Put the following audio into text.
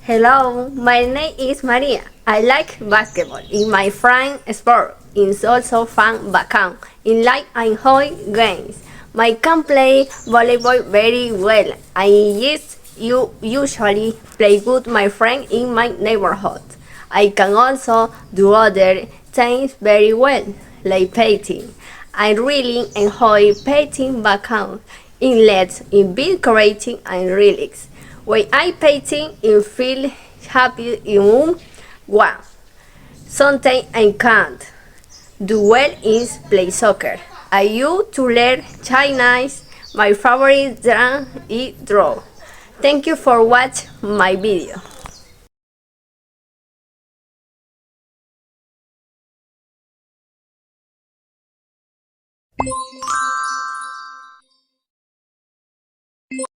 Hello, my name is Maria. I like basketball. In my friend sport. It's also fun background. In like I enjoy games. I can play volleyball very well. You usually play with my friend in my neighborhood. I can also do other things very well, like painting. I really enjoy painting background, inlets, in big creating and relics. When I painting, I feel happy in one. Sometimes I can't do well is play soccer. I used to learn Chinese. My favorite drum is draw. Thank you for watching my video.